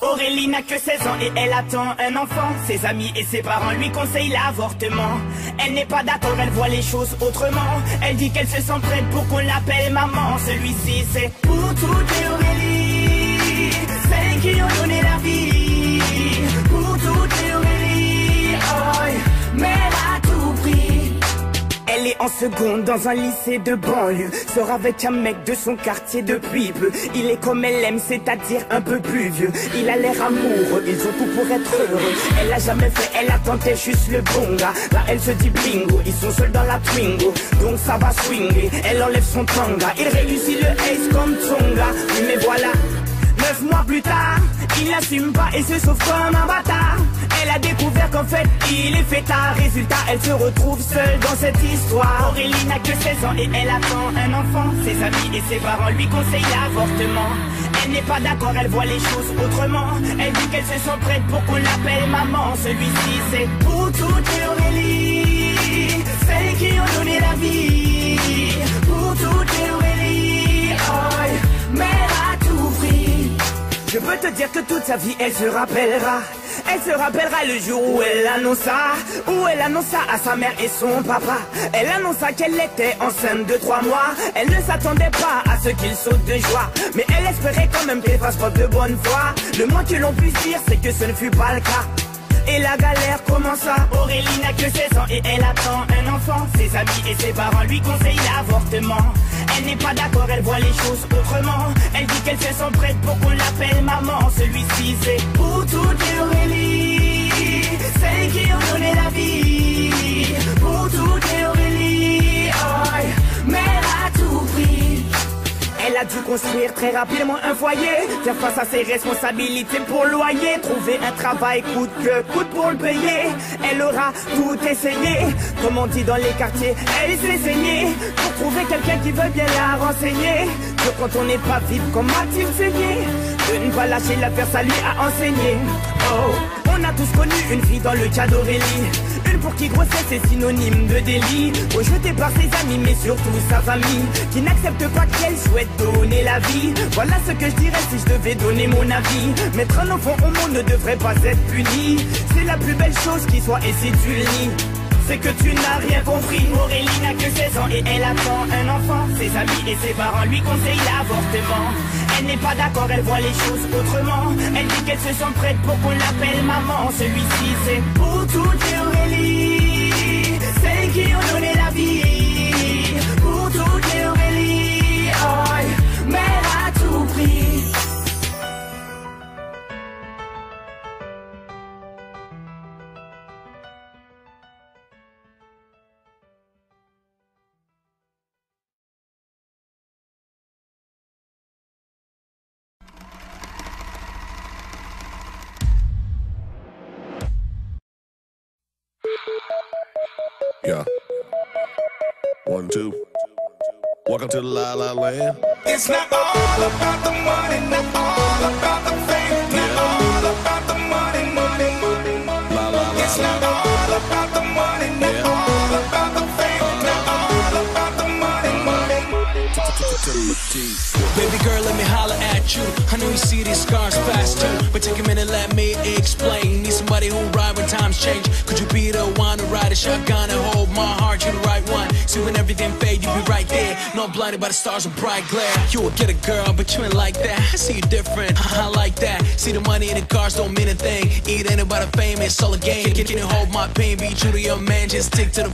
Aurélie n'a que 16 ans et elle attend un enfant. Ses amis et ses parents lui conseillent l'avortement. Elle n'est pas d'accord, elle voit les choses autrement. Elle dit qu'elle se sent prête pour qu'on l'appelle maman. Celui-ci c'est pour toutes les Aurélie, celles qui ont donné la vie. Pour toutes les Aurélie, oh, mère à tout prix. Elle est en seconde dans un lycée de banlieue. Sort avec un mec de son quartier depuis peu. Il est comme elle aime, c'est-à-dire un peu plus vieux. Il a l'air amoureux, ils ont tout pour être heureux. Elle a jamais fait, elle attendait juste le bon gars. Là elle se dit bingo, ils sont seuls dans la Twingo. Donc ça va swinger, elle enlève son tanga. Il réussit le ace comme Tonga. Oui mais voilà, 9 mois plus tard, il n'assume pas et se sauve comme un bâtard. Elle a découvert qu'en fait il est fêtard. Résultat, elle se retrouve seule dans cette histoire. Aurélie n'a que 16 ans et elle attend un enfant. Ses amis et ses parents lui conseillent l'avortement. Elle n'est pas d'accord, elle voit les choses autrement. Elle dit qu'elle se sent prête pour qu'on l'appelle maman. Celui-ci c'est pour toutes les Aurélie, celles qui ont donné la vie. Pour toutes les Aurélie, oh, mère à tout prix. Je peux te dire que toute sa vie elle se rappellera. Elle se rappellera le jour où elle annonça à sa mère et son papa. Elle annonça qu'elle était enceinte de 3 mois. Elle ne s'attendait pas à ce qu'il saute de joie, mais elle espérait quand même qu'elle fasse preuve de bonne foi. Le moins que l'on puisse dire c'est que ce ne fut pas le cas. Et la galère commença. Aurélie n'a que 16 ans et elle attend un enfant. Ses amis et ses parents lui conseillent l'avortement. Elle n'est pas d'accord, elle voit les choses autrement. Elle dit qu'elle se sent prête pour qu'on l'appelle maman. Celui-ci c'est pour toutes les Aurélie, celles qui ont donné la vie. Pour toutes les Aurélie, oh, mère à tout prix. Elle a dû construire très rapidement un foyer, faire face à ses responsabilités pour le loyer, trouver un travail coûte que coûte pour le payer. Elle aura tout essayé, comme on dit dans les quartiers, elle s'est saignée pour trouver quelqu'un qui veut bien la renseigner. Que quand on n'est pas vite, comment a-t-il saigné? De ne pas lâcher l'affaire, ça lui a enseigné. Oh, on a tous connu une fille dans le cas d'Aurélie, une pour qui grossesse est synonyme de délit, rejetée par ses amis mais surtout sa famille, qui n'accepte pas qu'elle souhaite donner la vie. Voilà ce que je dirais si je devais donner mon avis. Mettre un enfant au monde ne devrait pas être puni. C'est la plus belle chose qui soit et si tu le nies, c'est que tu n'as rien compris. Aurélie n'a que 16 ans et elle attend un enfant. Ses amis et ses parents lui conseillent l'avortement. Elle n'est pas d'accord, elle voit les choses autrement. Elle dit qu'elle se sent prête pour qu'on l'appelle maman. Celui-ci c'est pour toutes les Aurélie, celles qui ont donné la vie. Pour toutes les Aurélie, oh, mère à tout prix. Yeah. 1, 2. Welcome to the La La Land. It's not all about the money, not all about the fame, not all about the money, money, money. La La La. It's not all about the money, not all about the fame, not all about the money, money. Baby girl, let me holler at you. I know you see these scars fast too, but take a minute, let me explain. Need somebody who'll ride when times change. Could you be the one to ride a shotgun and hold my heart? You the right one. See when everything fade, you be right there. Not blinded by the stars of bright glare. You will get a girl, but you ain't like that. I see you different, I like that. See the money in the cars don't mean a thing. It ain't about the fame, it's all a game. Can you hold my pain? Be true to your man, just stick to the